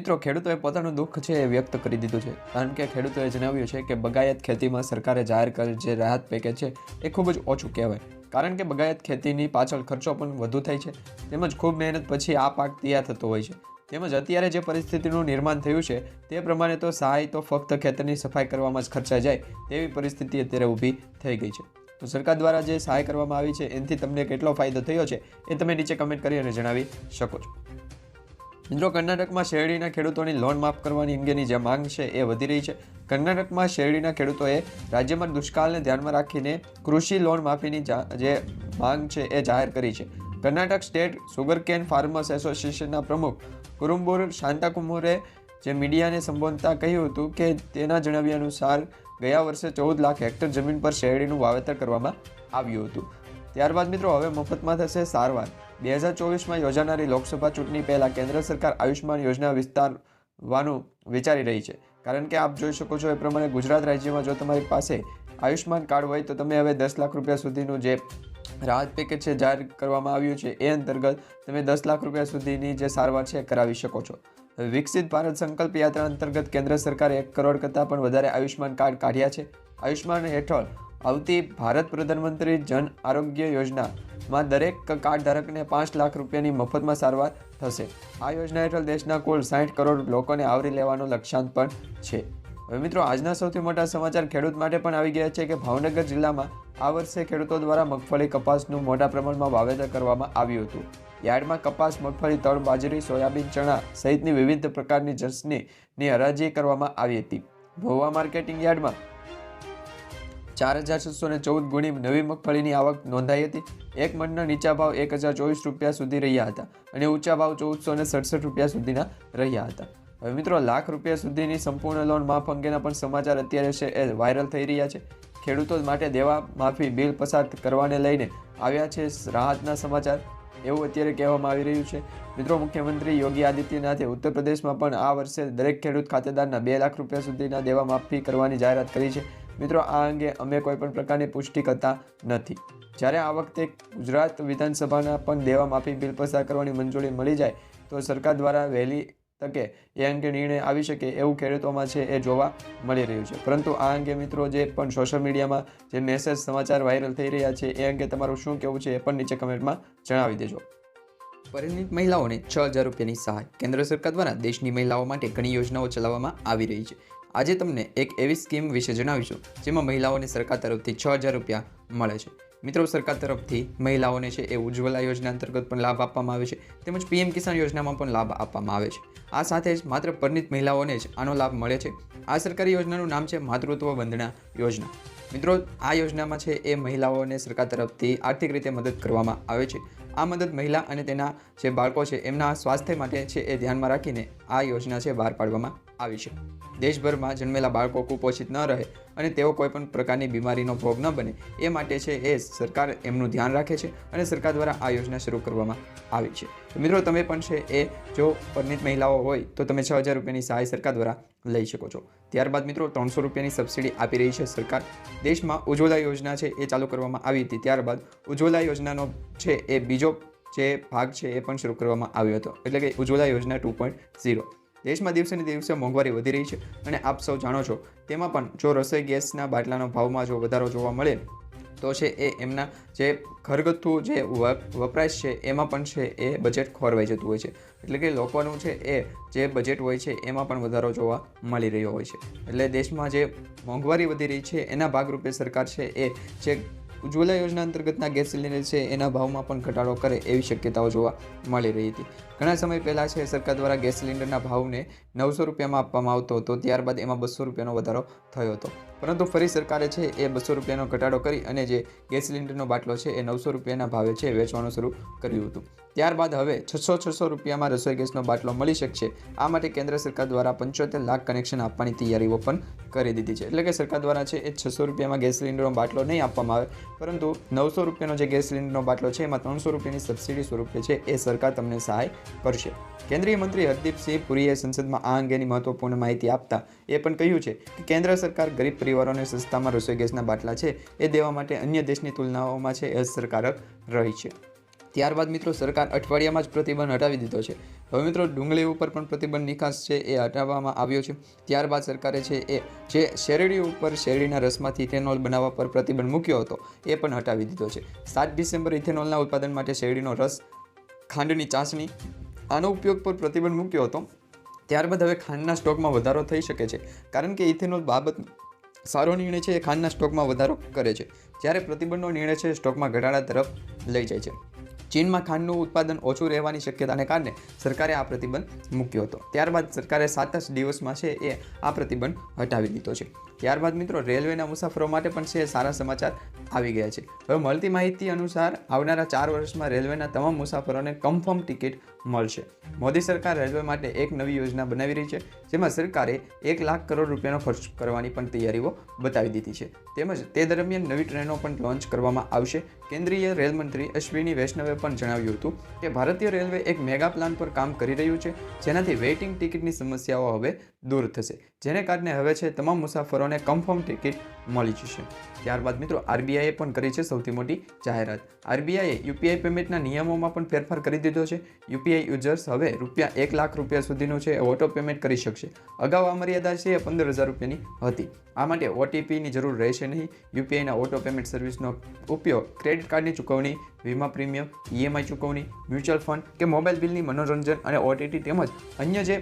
મિત્રો, ખેડૂતોએ પોતાનું દુઃખ છે એ વ્યક્ત કરી દીધું છે, કારણ કે ખેડૂતોએ જણાવ્યું છે કે બગાયત ખેતીમાં સરકારે જાહેર કરેલ જે રાહત પેકેજ છે એ ખૂબ જ ઓછું કહેવાય, કારણ કે બગાયત ખેતીની પાછળ ખર્ચો પણ વધુ થાય છે, તેમજ ખૂબ મહેનત પછી આ પાક તૈયાર થતો હોય છે. તેમજ અત્યારે જે પરિસ્થિતિનું નિર્માણ થયું છે તે પ્રમાણે તો સહાય તો ફક્ત ખેતરની સફાઈ કરવામાં જ ખર્ચાઈ જાય તેવી પરિસ્થિતિ અત્યારે ઊભી થઈ ગઈ છે. તો સરકાર દ્વારા જે સહાય કરવામાં આવી છે એનાથી તમને કેટલો ફાયદો થયો છે એ તમે નીચે કમેન્ટ કરી અને જણાવી શકો છો. મિત્રો, કર્ણાટકમાં શેરડીના ખેડૂતોની લોન માફ કરવાની અંગેની જે માંગ છે એ વધી રહી છે. કર્ણાટકમાં શેરડીના ખેડૂતોએ રાજ્યમાં દુષ્કાળને ધ્યાનમાં રાખીને કૃષિ લોન માફીની જે માંગ છે એ જાહેર કરી છે. કર્ણાટક સ્ટેટ સુગરકેન ફાર્મર્સ એસોસિએશનના પ્રમુખ કુરુમ્બુર શાંતાકુમારે જે મીડિયાને સંબોધતા કહ્યું હતું કે તેના જણાવ્યા અનુસાર ગયા વર્ષે 14 લાખ હેક્ટર જમીન પર શેરડીનું વાવેતર કરવામાં આવ્યું હતું. ત્યારબાદ મિત્રો, હવે મફતમાં થશે સારવાર. 2024માં યોજાનારી લોકસભા ચૂંટણી પહેલા કેન્દ્ર સરકાર આયુષ્માન યોજના વિસ્તારવાનું વિચારી રહી છે, કારણ કે આપ જોઈ શકો છો એ પ્રમાણે ગુજરાત રાજ્યમાં જો તમારી પાસે આયુષ્માન કાર્ડ હોય તો તમે હવે 10 લાખ રૂપિયા સુધીનું જે રાહત પેકેજ છે જાહેર કરવામાં આવ્યું છે એ અંતર્ગત તમે 10 લાખ રૂપિયા સુધીની જે સારવાર છે કરાવી શકો છો. વિકસિત ભારત સંકલ્પ યાત્રા અંતર્ગત કેન્દ્ર સરકારે 1 કરોડ કરતાં પણ વધારે આયુષ્માન કાર્ડ કાઢ્યા છે. આયુષ્માન હેઠળ આવતી ભારત પ્રધાનમંત્રી જન આરોગ્ય યોજનામાં દરેક કાર્ડ ધારકને 5 લાખ રૂપિયાની મફતમાં સારવાર થશે. આ યોજના હેઠળ દેશના કુલ 60 કરોડ લોકોને આવરી લેવાનો લક્ષ્યાંક પણ છે. હવે મિત્રો, આજના સૌથી મોટા સમાચાર ખેડૂત માટે પણ આવી ગયા છે કે ભાવનગર જિલ્લામાં આ વર્ષે ખેડૂતો દ્વારા મગફળી કપાસનું મોટા પ્રમાણમાં વાવેતર કરવામાં આવ્યું હતું. યાર્ડમાં કપાસ, મગફળી, તળ, બાજરી, સોયાબીન, ચણા સહિતની વિવિધ પ્રકારની જણસીની હરાજી કરવામાં આવી હતી. મહુવા માર્કેટિંગ યાર્ડમાં 4614 ગુણી નવી મગફળીની આવક નોંધાઈ હતી. એક મણના નીચા ભાવ 1024 રૂપિયા સુધી રહ્યા હતા અને ઊંચા ભાવ 1467 રૂપિયા સુધીના રહ્યા હતા. હવે મિત્રો, લાખ રૂપિયા સુધીની સંપૂર્ણ લોન માફ અંગેના પણ સમાચાર અત્યારે છે એ વાયરલ થઈ રહ્યા છે. ખેડૂતો માટે દેવા માફી બિલ પસાર કરવાને લઈને આવ્યા છે રાહતના સમાચાર, એવું અત્યારે કહેવામાં આવી રહ્યું છે. મિત્રો, મુખ્યમંત્રી યોગી આદિત્યનાથે ઉત્તર પ્રદેશમાં પણ આ વર્ષે દરેક ખેડૂત ખાતેદારના 2 લાખ રૂપિયા સુધીના દેવા માફી કરવાની જાહેરાત કરી છે. મિત્રો, આ અંગે અમે કોઈ પણ પ્રકારની પુષ્ટિ કરતા નથી. જ્યારે આ વખતે ગુજરાત વિધાનસભાના પણ દેવા માફી બિલ પસાર કરવાની મંજૂરી મળી જાય તો સરકાર દ્વારા વહેલી તકે એ અંગે નિર્ણય આવી શકે એવું ખેડૂતોમાં છે એ જોવા મળી રહ્યું છે. પરંતુ આ અંગે મિત્રો, જે પણ સોશિયલ મીડિયામાં જે મેસેજ સમાચાર વાયરલ થઈ રહ્યા છે એ અંગે તમારું શું કહેવું છે એ પણ નીચે કમેન્ટમાં જણાવી દેજો. પરિણીત મહિલાઓને 6000 રૂપિયાની સહાય. કેન્દ્ર સરકાર દ્વારા દેશની મહિલાઓ માટે ઘણી યોજનાઓ ચલાવવામાં આવી રહી છે. આજે તમને એક એવી સ્કીમ વિશે જણાવીશું જેમાં મહિલાઓને સરકાર તરફથી 6000 રૂપિયા મળે છે. મિત્રો, સરકાર તરફથી મહિલાઓને છે એ ઉજ્જવલા યોજના અંતર્ગત પણ લાભ આપવામાં આવે છે, તેમજ PM કિસાન યોજનામાં પણ લાભ આપવામાં આવે છે. આ સાથે જ માત્ર પરિણીત મહિલાઓને જ આનો લાભ મળે છે. આ સરકારી યોજનાનું નામ છે માતૃત્વ વંદના યોજના. મિત્રો, આ યોજનામાં છે એ મહિલાઓને સરકાર તરફથી આર્થિક રીતે મદદ કરવામાં આવે છે. આ મદદ મહિલા અને તેના જે બાળકો છે એમના સ્વાસ્થ્ય માટે છે એ ધ્યાનમાં રાખીને આ યોજના છે બહાર પાડવામાં આવી છે. દેશભરમાં જન્મેલા બાળકો કુપોષિત ન રહે અને તેઓ કોઈપણ પ્રકારની બીમારીનો ભોગ ન બને એ માટે છે એ સરકાર એમનું ધ્યાન રાખે છે અને સરકાર દ્વારા આ યોજના શરૂ કરવામાં આવી છે. મિત્રો, તમે પણ છે એ જો પરિણીત મહિલાઓ હોય તો તમે 6000 રૂપિયાની સહાય સરકાર દ્વારા લઈ શકો છો. ત્યારબાદ મિત્રો, 300 રૂપિયાની સબસિડી આપી રહી છે સરકાર. દેશમાં ઉજ્જવલા યોજના છે એ ચાલુ કરવામાં આવી હતી, ત્યારબાદ ઉજ્જવલા યોજનાનો છે એ બીજો જે ભાગ છે એ પણ શરૂ કરવામાં આવ્યો હતો, એટલે કે ઉજ્જવલા યોજના 2.0. દેશમાં દિવસે ને દિવસે મોંઘવારી વધી રહી છે અને આપ સૌ જાણો છો તેમાં પણ જો રસોઈ ગેસના બાટલાના ભાવમાં જો વધારો જોવા મળે તો છે એ એમના જે ઘરગથ્થુ જે વપરાશ છે એમાં પણ છે એ બજેટ ખોરવાઈ જતું હોય છે. એટલે કે લોકોનું છે એ જે બજેટ હોય છે એમાં પણ વધારો જોવા મળી રહ્યો હોય છે. એટલે દેશમાં જે મોંઘવારી વધી રહી છે એના ભાગરૂપે સરકાર છે એ જે ઉજ્જવલા યોજના અંતર્ગતના ગેસ સિલિન્ડર છે એના ભાવમાં પણ ઘટાડો કરે એવી શક્યતાઓ જોવા મળી રહી હતી. ઘણા સમય પહેલાં છે સરકાર દ્વારા ગેસ સિલિન્ડરના ભાવને 900 રૂપિયામાં આપવામાં આવતો હતો, ત્યારબાદ એમાં 200 રૂપિયાનો વધારો થયો હતો. પરંતુ ફરી સરકારે છે એ 200 રૂપિયાનો ઘટાડો કરી અને જે ગેસ સિલિન્ડરનો બાટલો છે એ 900 રૂપિયાના ભાવે છે વેચવાનું શરૂ કર્યું હતું. ત્યારબાદ હવે 600 રૂપિયામાં રસોઈ ગેસનો બાટલો મળી શકશે. આ માટે કેન્દ્ર સરકાર દ્વારા 75 લાખ કનેક્શન આપવાની તૈયારીઓ પણ કરી દીધી છે. એટલે કે સરકાર દ્વારા છે એ 600 રૂપિયામાં ગેસ સિલિન્ડરનો બાટલો નહીં આપવામાં આવે, પરંતુ 900 રૂપિયાનો જે ગેસ સિલિન્ડરનો બાટલો છે એમાં 300 રૂપિયાની સબસિડી સ્વરૂપે છે એ સરકાર તમને સહાય કરશે. કેન્દ્રીય મંત્રી હરદીપસિંહ પુરીએ સંસદમાં આ અંગેની મહત્વપૂર્ણ માહિતી આપતા એ પણ કહ્યું છે કે કેન્દ્ર સરકાર ગરીબ પરિવારોને સસ્તામાં રસોઈ ગેસના બાટલા છે એ દેવા માટે અન્ય દેશની તુલનાઓમાં છે એ અસરકારક રહી છે. ત્યારબાદ મિત્રો સરકાર અઠવાડિયામાં જ પ્રતિબંધ હટાવી દીધો છે. હવે મિત્રો ડુંગળી ઉપર પણ પ્રતિબંધ નિકાસ છે એ હટાવવામાં આવ્યો છે. ત્યારબાદ સરકારે છે એ જે શેરડી ઉપર શેરડીના રસમાંથી ઇથેનોલ બનાવવા પર પ્રતિબંધ મૂક્યો હતો એ પણ હટાવી દીધો છે. 7 ડિસેમ્બર ઇથેનોલના ઉત્પાદન માટે શેરડીનો રસ, ખાંડની ચાસણી આનો ઉપયોગ પર પ્રતિબંધ મૂક્યો હતો. ત્યારબાદ હવે ખાંડના સ્ટોકમાં વધારો થઈ શકે છે, કારણ કે ઇથેનોલ બાબત સારો નિર્ણય છે એ ખાંડના સ્ટોકમાં વધારો કરે છે, જ્યારે પ્રતિબંધનો નિર્ણય છે સ્ટોકમાં ઘટાડા તરફ લઈ જાય છે. ચીનમાં ખાંડનું ઉત્પાદન ઓછું રહેવાની શક્યતાને કારણે સરકારે આ પ્રતિબંધ મૂક્યો હતો. ત્યારબાદ સરકારે 7 જ દિવસમાં છે એ આ પ્રતિબંધ હટાવી દીધો છે. ત્યારબાદ મિત્રો રેલવેના મુસાફરો માટે પણ છે સારા સમાચાર આવી ગયા છે. હવે મળતી માહિતી અનુસાર આવનારા 4 વર્ષમાં રેલવેના તમામ મુસાફરોને કન્ફર્મ ટિકિટ મળશે. મોદી સરકાર રેલવે માટે એક નવી યોજના બનાવી રહી છે, જેમાં સરકારે 1 લાખ કરોડ રૂપિયાનો ખર્ચ કરવાની પણ તૈયારીઓ બતાવી દીધી છે. તેમજ તે દરમિયાન નવી ટ્રેનો પણ લોન્ચ કરવામાં આવશે. કેન્દ્રીય રેલમંત્રી અશ્વિની વૈષ્ણવે પણ જણાવ્યું હતું કે ભારતીય રેલવે એક મેગા પ્લાન પર કામ કરી રહ્યું છે, જેનાથી વેઇટિંગ ટિકિટની સમસ્યાઓ હવે દૂર થશે, જેને કારણે હવે છે તમામ મુસાફરોને કન્ફર્મ ટિકિટ મળી જશે. ત્યારબાદ મિત્રો આરબીઆઈએ પણ કરી છે સૌથી મોટી જાહેરાત. આરબીઆઈએ યુપીઆઈ પેમેન્ટના નિયમોમાં પણ ફેરફાર કરી દીધો છે. યુપીઆઈ યુઝર્સ હવે ₹1 લાખ સુધીનું છે ઓટો પેમેન્ટ કરી શકશે. અગાઉ આ મર્યાદા છે એ 15,000 રૂપિયાની હતી. આ માટે ઓટીપીની જરૂર રહેશે નહીં. યુપીઆઈના ઓટો પેમેન્ટ સર્વિસનો ઉપયોગ ક્રેડિટ કાર્ડની ચૂકવણી, વીમા પ્રીમિયમ, ઈએમઆઈ ચૂકવણી, મ્યુચ્યુઅલ ફંડ કે મોબાઈલ બિલની મનોરંજન અને ઓટીટી તેમજ અન્ય જે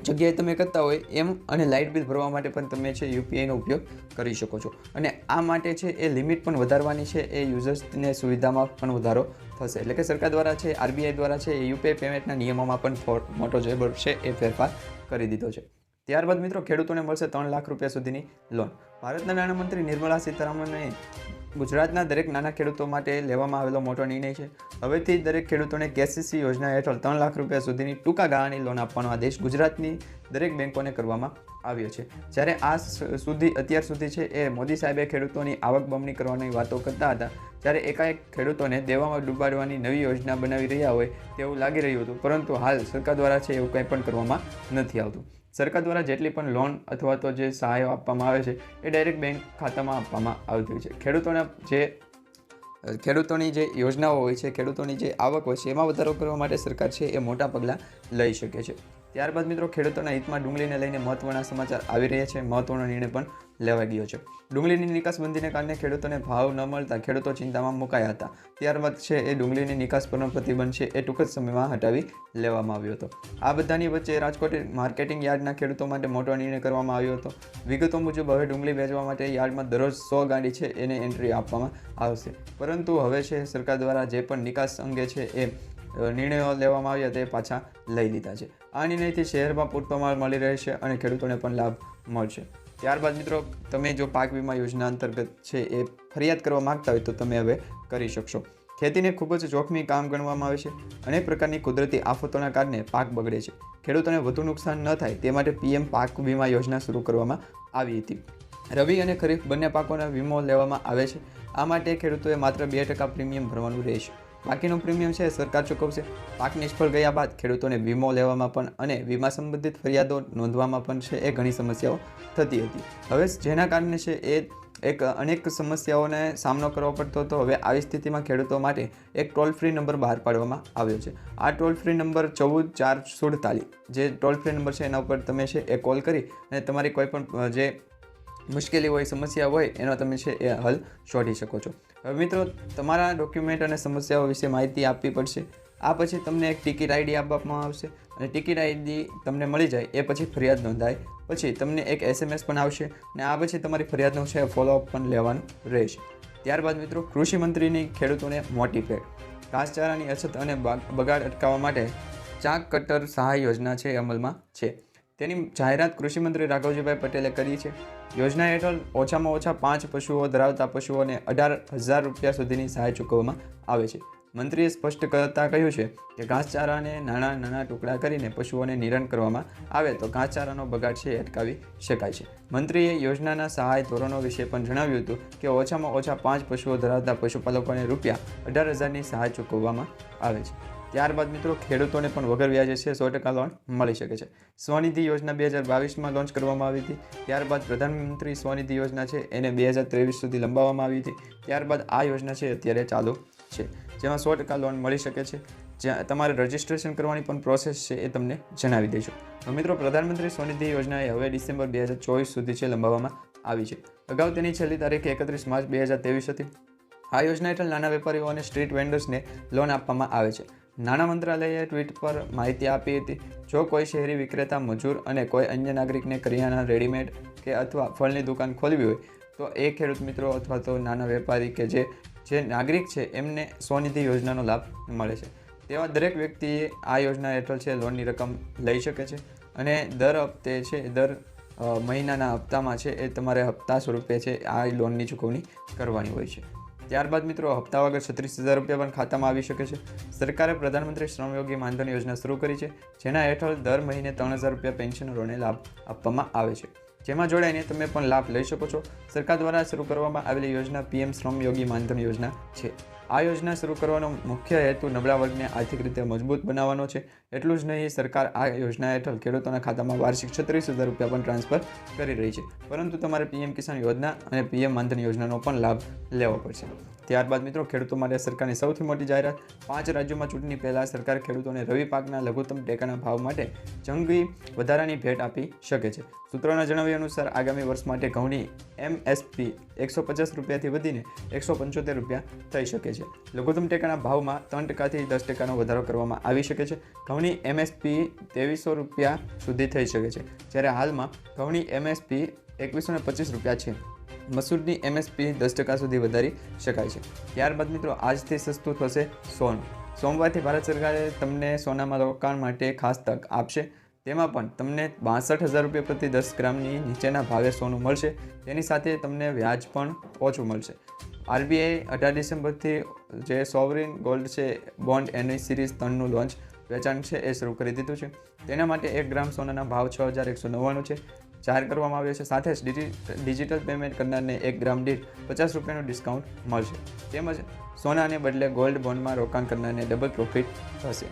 જગ્યાએ તમે કરતા હોય એમ અને લાઇટ બિલ ભરવા માટે પણ તમે છે યુપીઆઈનો ઉપયોગ કરી શકો છો. અને આ માટે છે એ લિમિટ પણ વધારવાની છે, એ યુઝર્સને સુવિધામાં પણ વધારો થશે. એટલે કે સરકાર દ્વારા છે, આરબીઆઈ દ્વારા છે એ યુપીઆઈ પેમેન્ટના નિયમોમાં પણ મોટો જે છે એ ફેરફાર કરી દીધો છે. ત્યારબાદ મિત્રો ખેડૂતોને મળશે 3 લાખ રૂપિયા સુધીની લોન. ભારતના નાણામંત્રી નિર્મલા સીતારામને ગુજરાતના દરેક નાના ખેડૂતો માટે લેવામાં આવેલો મોટો નિર્ણય છે. હવેથી દરેક ખેડૂતોને કેસીસી યોજના હેઠળ 3 લાખ રૂપિયા સુધીની ટૂંકા ગાળાની લોન આપવાનો આદેશ ગુજરાતની દરેક બેંકોને કરવામાં આવ્યો છે. જ્યારે અત્યાર સુધી છે એ મોદી સાહેબે ખેડૂતોની આવક બમણી કરવાની વાતો કરતા હતા, ત્યારે એકાએક ખેડૂતોને દેવામાં ડૂબાડવાની નવી યોજના બનાવી રહ્યા હોય તેવું લાગી રહ્યું હતું, પરંતુ હાલ સરકાર દ્વારા છે એવું કંઈ પણ કરવામાં નથી આવતું. સરકાર દ્વારા જેટલી પણ લોન અથવા તો જે સહાયો આપવામાં આવે છે એ ડાયરેક્ટ બેંક ખાતામાં આપવામાં આવતી હોય છે. ખેડૂતોની જે યોજનાઓ હોય છે, ખેડૂતોની જે આવક હોય છે એમાં વધારો કરવા માટે સરકાર છે એ મોટા પગલાં લઈ શકે છે. ત્યારબાદ મિત્રો ખેડૂતોના હિતમાં ડુંગળીને લઈને મહત્વના સમાચાર આવી રહ્યા છે. મહત્વનો નિર્ણય પણ લેવાઈ ગયો છે. ડુંગળીની નિકાસબંધીને કારણે ખેડૂતોને ભાવ ન મળતા ખેડૂતો ચિંતામાં મુકાયા હતા. ત્યારબાદ છે એ ડુંગળીની નિકાસ પરનો પ્રતિબંધ છે એ ટૂંક જ સમયમાં હટાવી લેવામાં આવ્યો હતો. આ બધાની વચ્ચે રાજકોટ માર્કેટિંગ યાર્ડના ખેડૂતો માટે મોટો નિર્ણય કરવામાં આવ્યો હતો. વિગતો મુજબ હવે ડુંગળી વેચવા માટે યાર્ડમાં દરરોજ 100 ગાડી છે એને એન્ટ્રી આપવામાં આવશે. પરંતુ હવે છે સરકાર દ્વારા જે પણ નિકાસ અંગે છે એ નિર્ણયો લેવામાં આવ્યા તે પાછા લઈ લીધા છે. આ નિર્ણયથી શહેરમાં પૂરતો માલ મળી રહેશે અને ખેડૂતોને પણ લાભ મળશે. ત્યારબાદ મિત્રો તમે જો પાક વીમા યોજના અંતર્ગત છે એ ફરિયાદ કરવા માગતા હોય તો તમે હવે કરી શકશો. ખેતીને ખૂબ જ જોખમી કામ ગણવામાં આવે છે. અનેક પ્રકારની કુદરતી આફતોના કારણે પાક બગડે છે. ખેડૂતોને વધુ નુકસાન ન થાય તે માટે પીએમ પાક વીમા યોજના શરૂ કરવામાં આવી હતી. રવિ અને ખરીફ બંને પાકોના વીમો લેવામાં આવે છે. આ માટે ખેડૂતોએ માત્ર 2% પ્રીમિયમ ભરવાનું રહેશે. બાકીનું પ્રીમિયમ છે સરકાર ચૂકવશે. પાક નિષ્ફળ ગયા બાદ ખેડૂતોને વીમો લેવામાં પણ અને વીમા સંબંધિત ફરિયાદો નોંધવામાં પણ છે એ ઘણી સમસ્યાઓ થતી હતી. હવે જેના કારણે છે એ અનેક સમસ્યાઓને સામનો કરવો પડતો હતો. હવે આવી સ્થિતિમાં ખેડૂતો માટે એક ટોલ ફ્રી નંબર બહાર પાડવામાં આવ્યો છે. આ ટોલ ફ્રી નંબર 14447 જે ટોલ ફ્રી નંબર છે એના ઉપર તમે છે એ કોલ કરી અને તમારી કોઈ પણ જે મુશ્કેલી હોય, સમસ્યા હોય એનો તમે છે એ હલ શોધી શકો છો. હવે મિત્રો તમારા ડોક્યુમેન્ટ અને સમસ્યાઓ વિશે માહિતી આપવી પડશે. આ પછી તમને એક ટિકિટ આઈડી આપવામાં આવશે અને ટિકિટ આઈડી તમને મળી જાય એ પછી ફરિયાદ નોંધાય પછી તમને એક SMS પણ આવશે અને આ પછી તમારી ફરિયાદનું છે ફોલોઅપ પણ લેવાનું રહેશે. ત્યારબાદ મિત્રો કૃષિ મંત્રીની ખેડૂતોને મોટી ભેટ. ઘાસચારાની અછત અને બગાડ અટકાવવા માટે ચાક કટર સહાય યોજના છે અમલમાં છે. તેની જાહેરાત કૃષિમંત્રી રાઘવજીભાઈ પટેલે કરી છે. યોજના હેઠળ ઓછામાં ઓછા 5 પશુઓ ધરાવતા પશુઓને 18,000 રૂપિયા સુધીની સહાય ચૂકવવામાં આવે છે. મંત્રીએ સ્પષ્ટ કરતાં કહ્યું છે કે ઘાસચારાને નાના ટુકડા કરીને પશુઓને નિરણ કરવામાં આવે તો ઘાસચારાનો બગાડ છે અટકાવી શકાય છે. મંત્રીએ યોજનાના સહાય ધોરણો વિશે પણ જણાવ્યું હતું કે ઓછામાં ઓછા 5 પશુઓ ધરાવતા પશુપાલકોને ₹18,000ની સહાય ચૂકવવામાં આવે છે. ત્યારબાદ મિત્રો ખેડૂતોને પણ વગર વ્યાજે છે 100% લોન મળી શકે છે. સ્વનિધિ યોજના 2022માં લોન્ચ કરવામાં આવી હતી. ત્યારબાદ પ્રધાનમંત્રી સ્વનિધિ યોજના છે એને 2023 સુધી લંબાવવામાં આવી હતી. ત્યારબાદ આ યોજના છે અત્યારે ચાલુ છે, જેમાં 100% લોન મળી શકે છે. જ્યાં તમારે રજિસ્ટ્રેશન કરવાની પણ પ્રોસેસ છે એ તમને જણાવી દઈશું. તો મિત્રો, પ્રધાનમંત્રી સ્વનિધિ યોજના એ હવે ડિસેમ્બર 2024 સુધી છે લંબાવવામાં આવી છે. અગાઉ તેની છેલ્લી તારીખ 31 માર્ચ 2023 હતી. આ યોજના હેઠળ નાના વેપારીઓ અને સ્ટ્રીટ વેન્ડર્સને લોન આપવામાં આવે છે. નાણાં મંત્રાલયે ટ્વીટ પર માહિતી આપી હતી. જો કોઈ શહેરી વિક્રેતા, મજૂર અને કોઈ અન્ય નાગરિકને કરિયાણા, રેડીમેડ કે અથવા ફળની દુકાન ખોલવી હોય તો એ ખેડૂત મિત્રો અથવા તો નાના વેપારી કે જે નાગરિક છે એમને સ્વનિધિ યોજનાનો લાભ મળે છે. તેવા દરેક વ્યક્તિએ આ યોજના હેઠળ છે લોનની રકમ લઈ શકે છે અને દર હપ્તે છે દર મહિનાના હપ્તામાં છે એ તમારે હપ્તા સ્વરૂપે છે આ લોનની ચૂકવણી કરવાની હોય છે. ત્યારબાદ મિત્રો, હપ્તા વગર 36,000 રૂપિયા પણ ખાતામાં આવી શકે છે. સરકારે પ્રધાનમંત્રી શ્રમયોગી માનધન યોજના શરૂ કરી છે, જેના હેઠળ દર મહિને 3,000 રૂપિયા પેન્શનરોને લાભ આપવામાં આવે છે. જેમાં જોડાઈને તમે પણ લાભ લઈ શકો છો. સરકાર દ્વારા શરૂ કરવામાં આવેલી યોજના PM શ્રમયોગી માનધન યોજના છે. આ યોજના શરૂ કરવાનો મુખ્ય હેતુ નબળા વર્ગને આર્થિક રીતે મજબૂત બનાવવાનો છે. એટલું જ નહીં, સરકાર આ યોજના હેઠળ ખેડૂતોના ખાતામાં વાર્ષિક 36,000 રૂપિયા પણ ટ્રાન્સફર કરી રહી છે. પરંતુ તમારે PM કિસાન યોજના અને PM માનધન યોજનાનો પણ લાભ લેવો પડશે. ત્યારબાદ મિત્રો, ખેડૂતો માટે સરકારની સૌથી મોટી જાહેરાત. 5 રાજ્યોમાં ચૂંટણી પહેલાં સરકાર ખેડૂતોને રવિ પાકના લઘુત્તમ ટેકાના ભાવ માટે જંગી વધારાની ભેટ આપી શકે છે. સૂત્રોના જણાવ્યા અનુસાર આગામી વર્ષ માટે ઘઉંની MSP 150 રૂપિયાથી વધીને 175 રૂપિયા થઈ શકે છે. લઘુત્તમ ટેકાના ભાવમાં 3%થી 10%નો વધારો કરવામાં આવી શકે છે. ઘઉંની MSP 2300 રૂપિયા સુધી થઈ શકે છે, જ્યારે હાલમાં ઘઉંની MSP 2125 રૂપિયા છે. મસૂરની MSP 10% સુધી વધારી શકાય છે. ત્યારબાદ મિત્રો, આજથી સસ્તું થશે સોનું. સોમવારથી ભારત સરકારે તમને સોનામાં રોકાણ માટે ખાસ તક આપશે. તેમાં પણ તમને 62,000 રૂપિયા પ્રતિ 10 ગ્રામની નીચેના ભાવે સોનું મળશે. તેની સાથે તમને વ્યાજ પણ ઓછું મળશે. RBI 18 ડિસેમ્બરથી જે સોવરિન ગોલ્ડ છે બોન્ડ એની સિરીઝ 3નું લોન્ચ વેચાણ છે એ શરૂ કરી દીધું છે. તેના માટે 1 ગ્રામ સોનાના ભાવ 6,199 છે જાહેર કરવામાં આવ્યો છે. સાથે જ ડિજિટલ પેમેન્ટ કરનારને 1 ગ્રામ દીઠ 50 રૂપિયાનું ડિસ્કાઉન્ટ મળશે. તેમજ સોનાને બદલે ગોલ્ડ બોન્ડમાં રોકાણ કરનારને ડબલ પ્રોફિટ થશે.